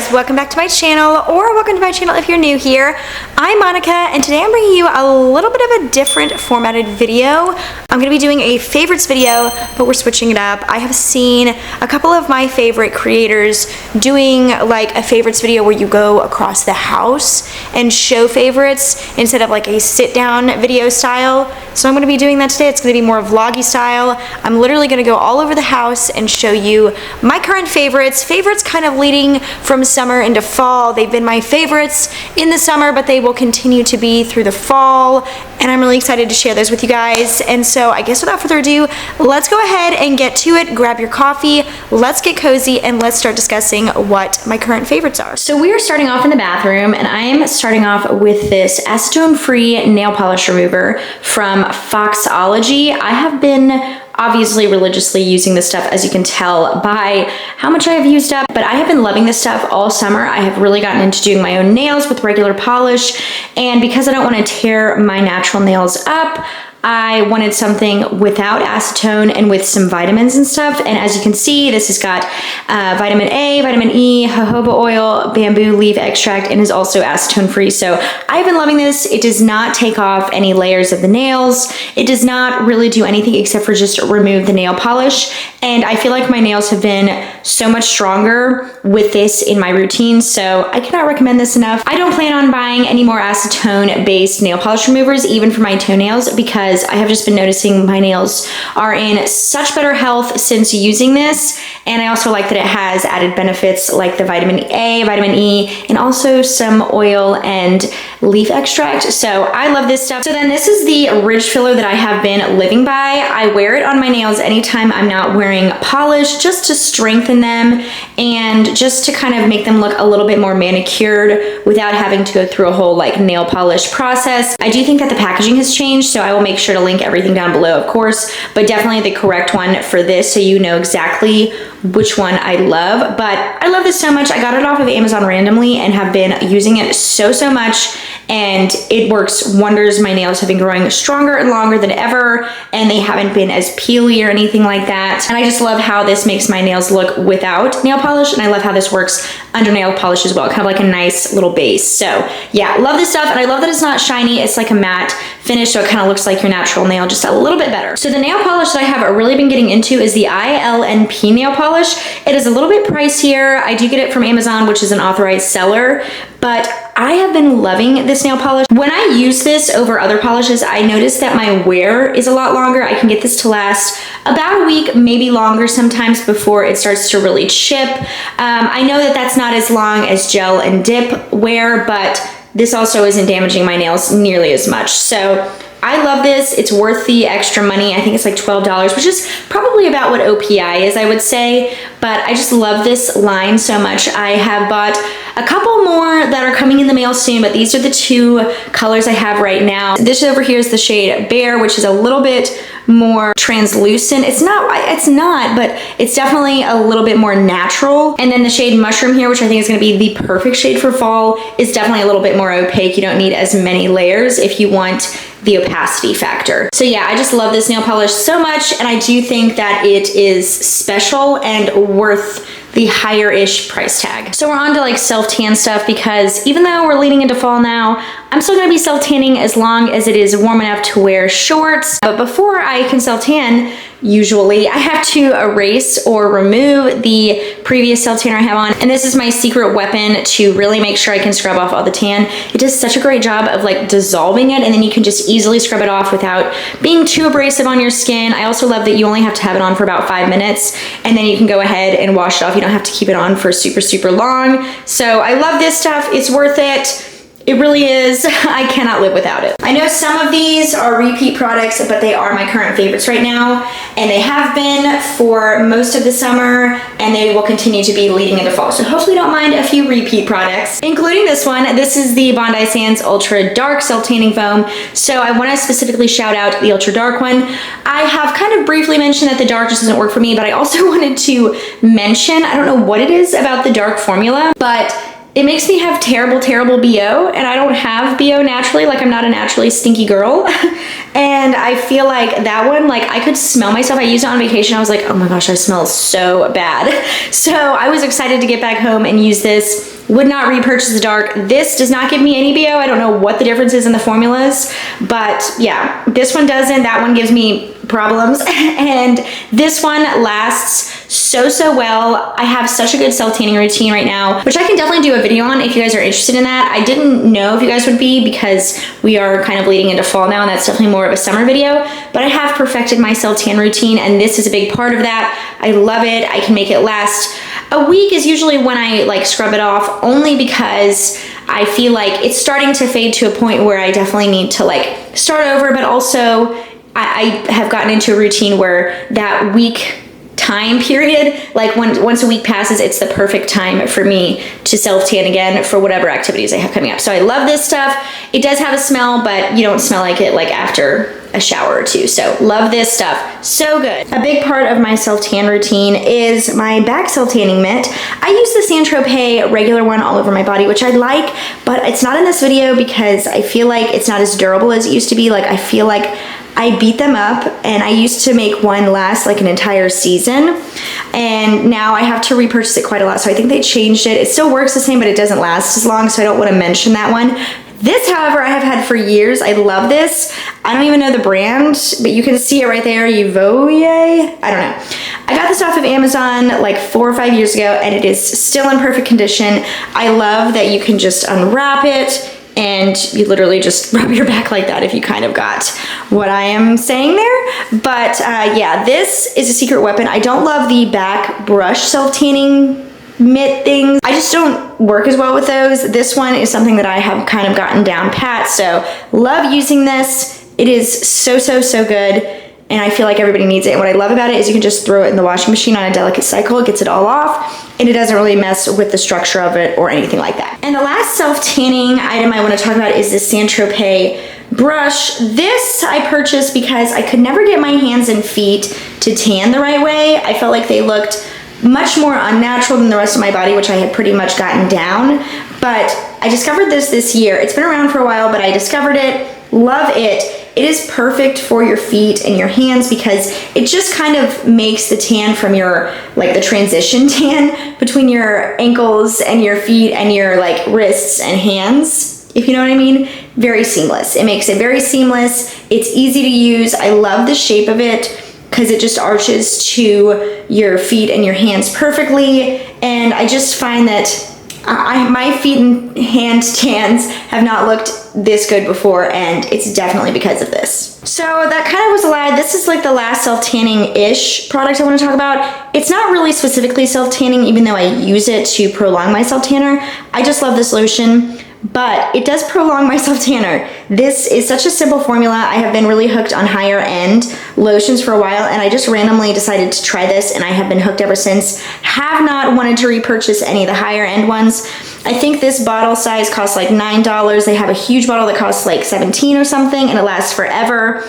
guys, welcome back to my channel, or welcome to my channel if you're new here. I'm Monica, and today I'm bringing you a little bit of a different formatted video. I'm gonna be doing a favorites video, but we're switching it up. I have seen a couple of my favorite creators doing like a favorites video where you go across the house and show favorites instead of like a sit down video style. So I'm gonna be doing that today. It's gonna be more vloggy style. I'm literally gonna go all over the house and show you my current favorites kind of leading from summer into fall. They've been my favorites in the summer, but they will continue to be through the fall, and I'm really excited to share those with you guys. And so I guess without further ado, let's go ahead and get to it. Grab your coffee, let's get cozy, and let's start discussing what my current favorites are. So we are starting off in the bathroom, and I am starting off with this acetone-free nail polish remover from Foxology. I have been obviously religiously using this stuff, as you can tell by how much I have used up, but I have been loving this stuff all summer. I have really gotten into doing my own nails with regular polish, and because I don't want to tear my natural nails up, I wanted something without acetone and with some vitamins and stuff. And as you can see, this has got vitamin A, vitamin E, jojoba oil, bamboo leaf extract, and is also acetone free. So I've been loving this. It does not take off any layers of the nails. It does not really do anything except for just remove the nail polish. And I feel like my nails have been so much stronger with this in my routine. So I cannot recommend this enough. I don't plan on buying any more acetone based nail polish removers, even for my toenails, because I have just been noticing my nails are in such better health since using this. And I also like that it has added benefits like the vitamin A, vitamin E, and also some oil and leaf extract. So I love this stuff. So then this is the ridge filler that I have been living by. I wear it on my nails anytime I'm not wearing polish, just to strengthen them and just to kind of make them look a little bit more manicured without having to go through a whole like nail polish process. I do think that the packaging has changed, so I will make sure to link everything down below, of course, but definitely the correct one for this so you know exactly which one I love. But I love this so much. I got it off of Amazon randomly and have been using it so much, and it works wonders. My nails have been growing stronger and longer than ever, and they haven't been as peely or anything like that. And I just love how this makes my nails look without nail polish, and I love how this works under nail polish as well, kind of like a nice little base. So yeah, love this stuff, and I love that it's not shiny. It's like a matte finish, so it kind of looks like your natural nail, just a little bit better. So the nail polish that I have really been getting into is the ILNP nail polish. It is a little bit pricier. I do get it from Amazon, which is an authorized seller, but I have been loving this nail polish. When I use this over other polishes, I notice that my wear is a lot longer. I can get this to last about a week, maybe longer sometimes, before it starts to really chip. I know that that's not as long as gel and dip wear, but this also isn't damaging my nails nearly as much. So I love this. It's worth the extra money. I think it's like $12, which is probably about what OPI is, I would say. But I just love this line so much. I have bought a couple more that are coming in the mail soon, but these are the two colors I have right now. This over here is the shade Bear, which is a little bit more translucent. It's not, but it's definitely a little bit more natural. And then the shade Mushroom here, which I think is gonna be the perfect shade for fall, is definitely a little bit more opaque. You don't need as many layers if you want the opacity factor. So yeah, I just love this nail polish so much, and I do think that it is special and worth the higher-ish price tag. So we're on to like self-tan stuff, because even though we're leading into fall now, I'm still gonna be self-tanning as long as it is warm enough to wear shorts. But before I can self-tan, usually I have to erase or remove the previous self-tanner I have on. And this is my secret weapon to really make sure I can scrub off all the tan. It does such a great job of like dissolving it, and then you can just easily scrub it off without being too abrasive on your skin. I also love that you only have to have it on for about 5 minutes, and then you can go ahead and wash it off. You don't have to keep it on for super long. So I love this stuff. It's worth it. It really is. I cannot live without it. I know some of these are repeat products, but they are my current favorites right now, and they have been for most of the summer, and they will continue to be leading into fall. So hopefully don't mind a few repeat products, including this one. This is the Bondi Sands Ultra Dark Self-Tanning Foam. So I want to specifically shout out the Ultra Dark one. I have kind of briefly mentioned that the dark just doesn't work for me, but I also wanted to mention, I don't know what it is about the dark formula, but it makes me have terrible BO, and I don't have BO naturally. Like, I'm not a naturally stinky girl. And I feel like that one, like, I could smell myself. I used it on vacation. I was like, oh my gosh, I smell so bad. So I was excited to get back home and use this Would not repurchase the dark. This does not give me any BO. I don't know what the difference is in the formulas, but yeah, this one doesn't. That one gives me problems. And this one lasts so well. I have such a good self-tanning routine right now, which I can definitely do a video on if you guys are interested in that. I didn't know if you guys would be, because we are kind of leading into fall now, and that's definitely more of a summer video, but I have perfected my self-tan routine, and this is a big part of that. I love it. I can make it last. A week is usually when I like scrub it off, only because I feel like it's starting to fade to a point where I definitely need to like start over, but also I have gotten into a routine where that week time period, like once a week passes, it's the perfect time for me to self-tan again for whatever activities I have coming up. So I love this stuff. It does have a smell, but you don't smell like it like after a shower or two. So love this stuff. So good. A big part of my self-tan routine is my back self-tanning mitt. I use the Tropez regular one all over my body, which I like, but it's not in this video because I feel like it's not as durable as it used to be. Like I feel like I beat them up, and I used to make one last like an entire season, and now I have to repurchase it quite a lot. So I think they changed it. It still works the same, but it doesn't last as long, so I don't want to mention that one. This, however, I have had for years. I love this. I don't even know the brand, but you can see it right there, Uvoye? I don't know. I got this off of Amazon like 4 or 5 years ago, and it is still in perfect condition. I love that you can just unwrap it, and you literally just rub your back like that if you kind of got what I am saying there. But yeah, this is a secret weapon. I don't love the back brush self-tanning mitt things. I just don't work as well with those. This one is something that I have kind of gotten down pat, so love using this. It is so good, and I feel like everybody needs it. And what I love about it is you can just throw it in the washing machine on a delicate cycle. It gets it all off, and it doesn't really mess with the structure of it or anything like that. And the last self-tanning item I want to talk about is this Tropez brush. This I purchased because I could never get my hands and feet to tan the right way. I felt like they looked much more unnatural than the rest of my body, which I had pretty much gotten down. But I discovered this year. It's been around for a while, but I discovered it. Love it. It is perfect for your feet and your hands because it just kind of makes the tan from your, like the transition tan between your ankles and your feet and your like wrists and hands, if you know what I mean, very seamless. It makes it very seamless. It's easy to use. I love the shape of it because it just arches to your feet and your hands perfectly. And I just find that my feet and hand tans have not looked this good before, and it's definitely because of this. So that kind of was a lie. This is like the last self-tanning-ish product I want to talk about. It's not really specifically self-tanning, even though I use it to prolong my self-tanner. I just love this lotion, but it does prolong my self-tanner. This is such a simple formula. I have been really hooked on higher end lotions for a while, and I just randomly decided to try this, and I have been hooked ever since. Have not wanted to repurchase any of the higher end ones. I think this bottle size costs like $9. They have a huge bottle that costs like $17 or something, and it lasts forever.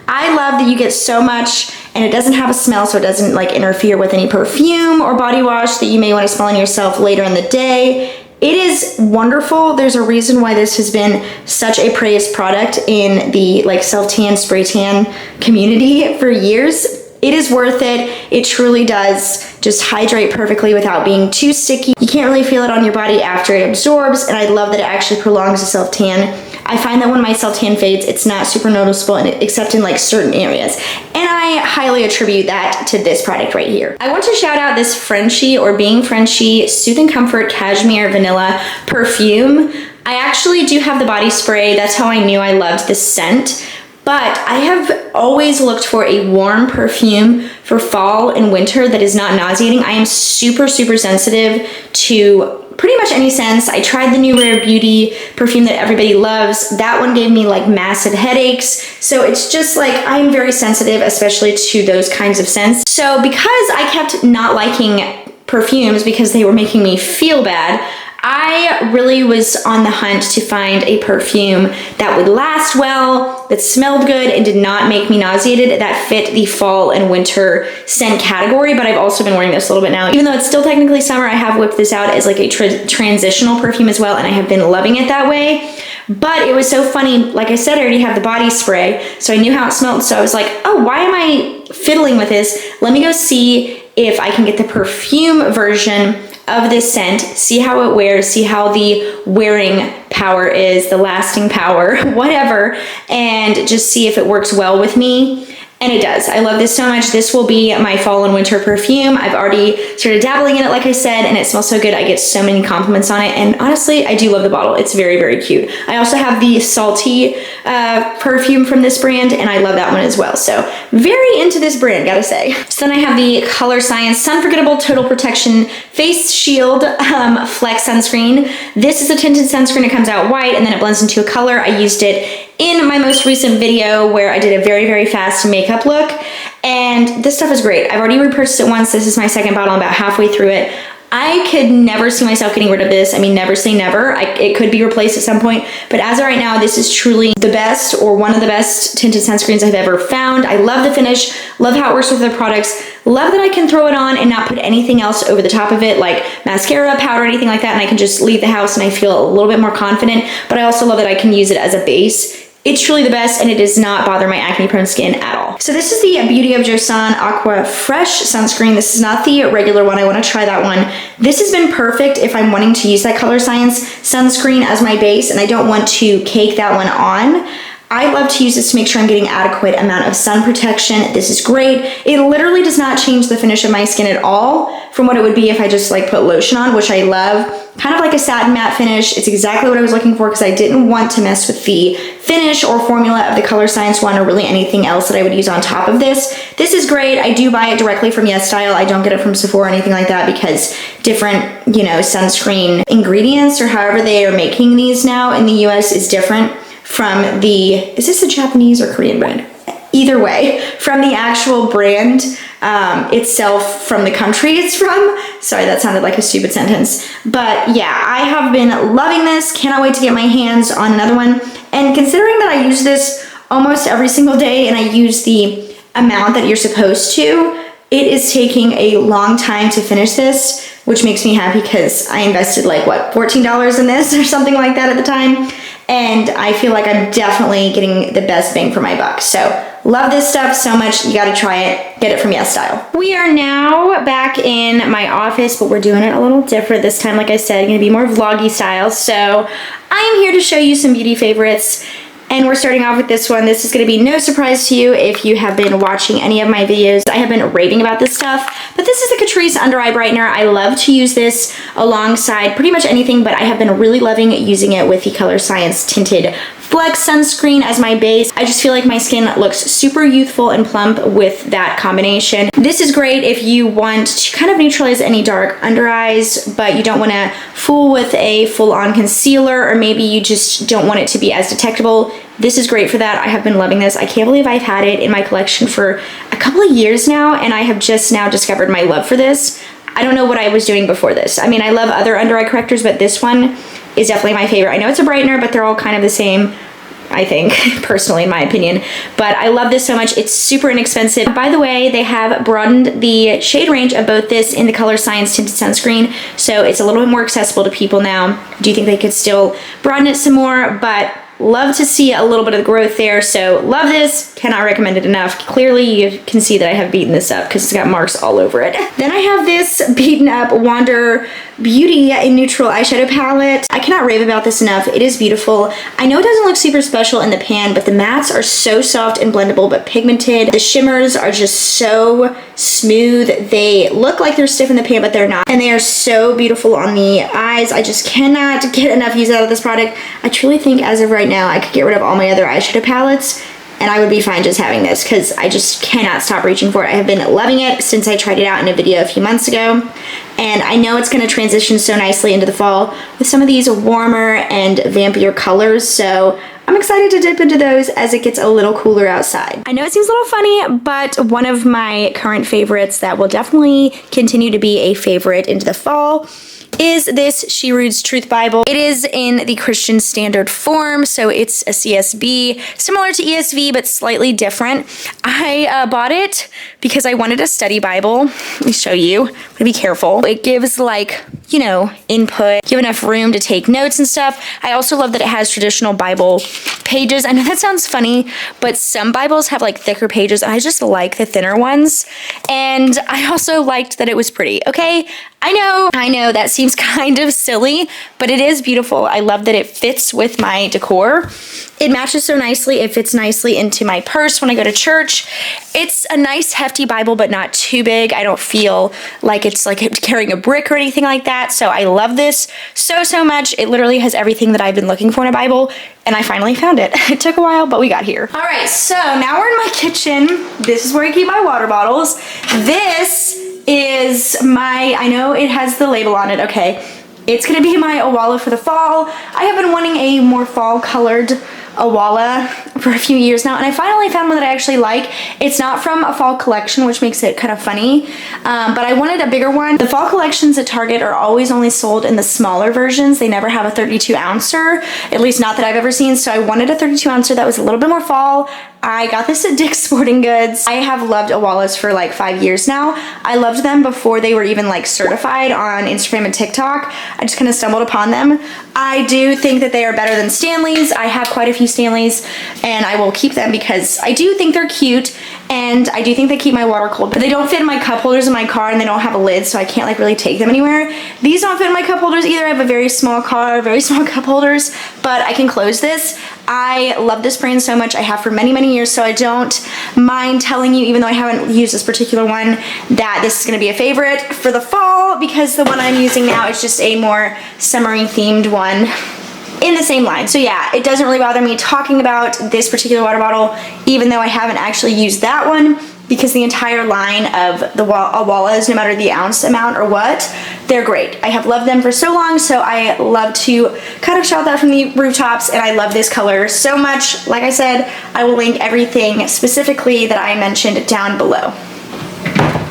I love that you get so much, and it doesn't have a smell, so it doesn't like interfere with any perfume or body wash that you may want to smell on yourself later in the day. It is wonderful. There's a reason why this has been such a praised product in the like self-tan, spray tan community for years. It is worth it. It truly does just hydrate perfectly without being too sticky. You can't really feel it on your body after it absorbs, and I love that it actually prolongs the self-tan. I find that when my self-tan fades, it's not super noticeable except in like certain areas. And I highly attribute that to this product right here. I want to shout out this Frenshe or Being Frenshe Soothing Comfort Cashmere Vanilla Perfume. I actually do have the body spray. That's how I knew I loved this scent. But I have always looked for a warm perfume for fall and winter that is not nauseating. I am super sensitive to pretty much any scents. I tried the new Rare Beauty perfume that everybody loves. That one gave me like massive headaches. So it's just like, I'm very sensitive, especially to those kinds of scents. So because I kept not liking perfumes because they were making me feel bad, I really was on the hunt to find a perfume that would last well, that smelled good, and did not make me nauseated, that fit the fall and winter scent category. But I've also been wearing this a little bit now. Even though it's still technically summer, I have whipped this out as like a transitional perfume as well, and I have been loving it that way. But it was so funny, like I said, I already have the body spray, so I knew how it smelled, so I was like, oh, why am I fiddling with this? Let me go see if I can get the perfume version of this scent, see how it wears, see how the wearing power is, the lasting power, whatever, and just see if it works well with me. And it does. I love this so much. This will be my fall and winter perfume. I've already started dabbling in it, like I said, and it smells so good. I get so many compliments on it. And honestly, I do love the bottle. It's very, very cute. I also have the salty perfume from this brand, and I love that one as well. So very into this brand, gotta say. So then I have the Colorescience Sunforgettable Total Protection Face Shield Flex Sunscreen. This is a tinted sunscreen. It comes out white, and then it blends into a color. I used it in my most recent video where I did a very, very fast makeup look, and this stuff is great. I've already repurchased it once. This is my second bottle. I'm about halfway through it. I could never see myself getting rid of this. I mean, never say never. It could be replaced at some point, but as of right now, this is truly the best, or one of the best tinted sunscreens I've ever found. I love the finish, love how it works with the products, love that I can throw it on and not put anything else over the top of it, like mascara, powder, anything like that, and I can just leave the house and I feel a little bit more confident, but I also love that I can use it as a base. It's truly the best, and it does not bother my acne-prone skin at all. So this is the Beauty of Josean Aqua Fresh Sunscreen. This is not the regular one. I want to try that one. This has been perfect if I'm wanting to use that Colorescience sunscreen as my base, and I don't want to cake that one on. I love to use this to make sure I'm getting adequate amount of sun protection. This is great. It literally does not change the finish of my skin at all from what it would be if I just like put lotion on, which I love. Kind of like a satin matte finish. It's exactly what I was looking for because I didn't want to mess with the finish or formula of the Colorescience one or really anything else that I would use on top of this. This is great. I do buy it directly from YesStyle. I don't get it from Sephora or anything like that because different, you know, sunscreen ingredients or however they are making these now in the US is different from the, is this a Japanese or Korean brand? Either way, from the actual brand itself, from the country it's from. Sorry, that sounded like a stupid sentence. But yeah, I have been loving this. Cannot wait to get my hands on another one. And considering that I use this almost every single day and I use the amount that you're supposed to, it is taking a long time to finish this, which makes me happy because I invested like, what, $14 in this or something like that at the time. And I feel like I'm definitely getting the best bang for my buck. So love this stuff so much. You gotta try it. Get it from YesStyle. We are now back in my office, but we're doing it a little different this time. Like I said, gonna be more vloggy style. So I am here to show you some beauty favorites. And we're starting off with this one. This is gonna be no surprise to you if you have been watching any of my videos. I have been raving about this stuff, but this is the Catrice Under Eye Brightener. I love to use this alongside pretty much anything, but I have been really loving using it with the Colorescience Tinted Flex Sunscreen as my base. I just feel like my skin looks super youthful and plump with that combination. This is great if you want to kind of neutralize any dark under eyes, but you don't want to fool with a full-on concealer, or maybe you just don't want it to be as detectable. This is great for that. I have been loving this. I can't believe I've had it in my collection for a couple of years now, and I have just now discovered my love for this. I don't know what I was doing before this. I mean, I love other under eye correctors, but this one is definitely my favorite. I know it's a brightener, but they're all kind of the same, I think, personally, in my opinion. But I love this so much. It's super inexpensive. By the way, they have broadened the shade range of both this and the Colorescience Tinted Sunscreen, so it's a little bit more accessible to people now. Do you think they could still broaden it some more? But love to see a little bit of growth there. So love this, cannot recommend it enough. Clearly you can see that I have beaten this up because it's got marks all over it. Then I have this beaten up Wander Beauty in Neutral eyeshadow palette. I cannot rave about this enough. It is beautiful. I know it doesn't look super special in the pan, but the mattes are so soft and blendable but pigmented. The shimmers are just so smooth. They look like they're stiff in the pan, but they're not. And they are so beautiful on the eyes. I just cannot get enough use out of this product. I truly think as of right now, I could get rid of all my other eyeshadow palettes and I would be fine just having this because I just cannot stop reaching for it. I have been loving it since I tried it out in a video a few months ago. And I know it's going to transition so nicely into the fall with some of these warmer and vampier colors. So I'm excited to dip into those as it gets a little cooler outside. I know it seems a little funny, but one of my current favorites that will definitely continue to be a favorite into the fall is this She Rude's Truth Bible. It is in the Christian Standard form, so it's a CSB, similar to ESV, but slightly different. I bought it because I wanted a study Bible. Let me show you. I'm gonna be careful. It gives, like, you know, input, give enough room to take notes and stuff. I also love that it has traditional Bible pages. I know that sounds funny, but some Bibles have like thicker pages, and I just like the thinner ones. And I also liked that it was pretty, okay? I know that seems kind of silly, but it is beautiful. I love that it fits with my decor. It matches so nicely. It fits nicely into my purse when I go to church. It's a nice hefty Bible, but not too big. I don't feel like it's like carrying a brick or anything like that. So I love this so much. It literally has everything that I've been looking for in a Bible, and I finally found it. It took a while, but we got here. All right, so now we're in my kitchen. This is where I keep my water bottles. This is my, I know it has the label on it, okay. It's gonna be my Awala for the fall. I have been wanting a more fall colored Awala for a few years now, and I finally found one that I actually like. It's not from a fall collection, which makes it kind of funny, but I wanted a bigger one. The fall collections at Target are always only sold in the smaller versions. They never have a 32 ouncer, at least not that I've ever seen, so I wanted a 32 ouncer that was a little bit more fall. I got this at Dick's Sporting Goods. I have loved Awalas for like 5 years now. I loved them before they were even like certified on Instagram and TikTok. I just kind of stumbled upon them. I do think that they are better than Stanleys. I have quite a few Stanleys and I will keep them because I do think they're cute and I do think they keep my water cold, but they don't fit in my cup holders in my car and they don't have a lid, so I can't like really take them anywhere. These don't fit in my cup holders either. I have a very small car, very small cup holders, but I can close this. I love this brand so much. I have for many years, so I don't mind telling you, even though I haven't used this particular one, that this is going to be a favorite for the fall because the one I'm using now is just a more summery themed one in the same line. So yeah, it doesn't really bother me talking about this particular water bottle, even though I haven't actually used that one, because the entire line of the Awalas, no matter the ounce amount or what, they're great. I have loved them for so long, so I love to kind of shout that from the rooftops, and I love this color so much. Like I said, I will link everything specifically that I mentioned down below.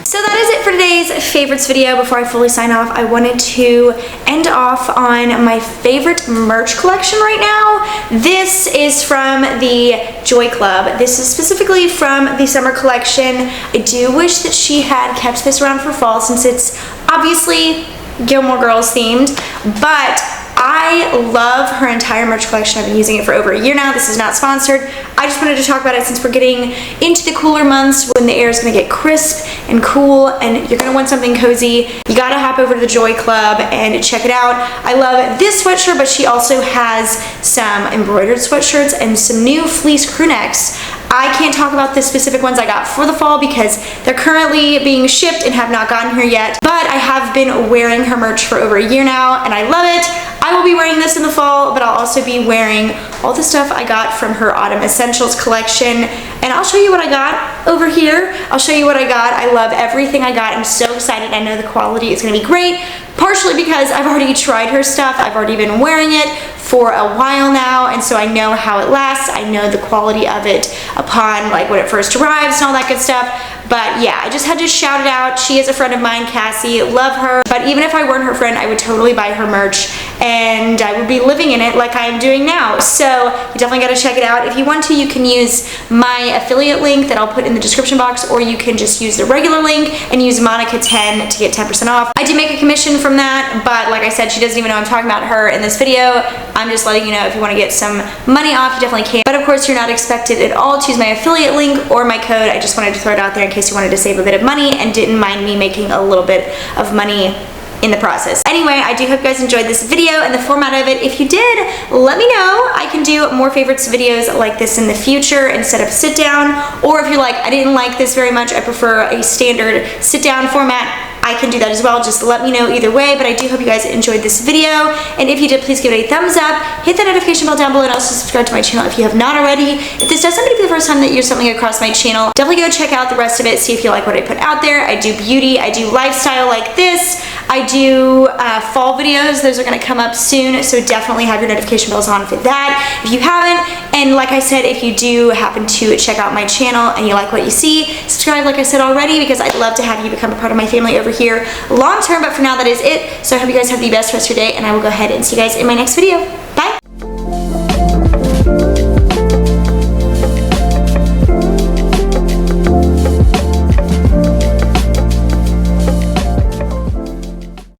So that is it for today's favorites video. Before I fully sign off, I wanted to end off on my favorite merch collection right now. This is from the Joy Club. This is specifically from the summer collection. I do wish that she had kept this around for fall since it's obviously Gilmore Girls themed, but I love her entire merch collection. I've been using it for over a year now. This is not sponsored. I just wanted to talk about it since we're getting into the cooler months when the air is going to get crisp and cool and you're going to want something cozy. You got to hop over to the Joy Club and check it out. I love this sweatshirt, but she also has some embroidered sweatshirts and some new fleece crew necks. I can't talk about the specific ones I got for the fall because they're currently being shipped and have not gotten here yet, but I have been wearing her merch for over a year now and I love it. I will be wearing this in the fall, but I'll also be wearing all the stuff I got from her Autumn Essentials collection, and I'll show you what I got over here. I'll show you what I got. I love everything I got. I'm so excited. I know the quality is going to be great, partially because I've already tried her stuff. I've already been wearing it for a while now, and so I know how it lasts. I know the quality of it upon like when it first arrives and all that good stuff. But yeah, I just had to shout it out. She is a friend of mine, Cassie. Love her. But even if I weren't her friend, I would totally buy her merch and I would be living in it like I am doing now. So you definitely got to check it out. If you want to, you can use my affiliate link that I'll put in the description box, or you can just use the regular link and use Monica10 to get 10% off. I do make a commission from that, but like I said, she doesn't even know I'm talking about her in this video. I'm just letting you know if you want to get some money off, you definitely can. But of course, you're not expected at all to use my affiliate link or my code. I just wanted to throw it out there in case you wanted to save a bit of money and didn't mind me making a little bit of money in the process. Anyway, I do hope you guys enjoyed this video and the format of it. If you did, let me know. I can do more favorites videos like this in the future instead of sit down. Or if you're like, I didn't like this very much, I prefer a standard sit down format, I can do that as well. Just let me know either way, but I do hope you guys enjoyed this video. And if you did, please give it a thumbs up, hit that notification bell down below, and also subscribe to my channel if you have not already. If this does something to be the first time that you're stumbling across my channel, definitely go check out the rest of it, see if you like what I put out there. I do beauty, I do lifestyle like this, I do fall videos. Those are gonna come up soon, so definitely have your notification bells on for that if you haven't. And like I said, if you do happen to check out my channel and you like what you see, subscribe like I said already, because I'd love to have you become a part of my family over here long term. But for now, that is it. So I hope you guys have the best rest of your day, and I will go ahead and see you guys in my next video.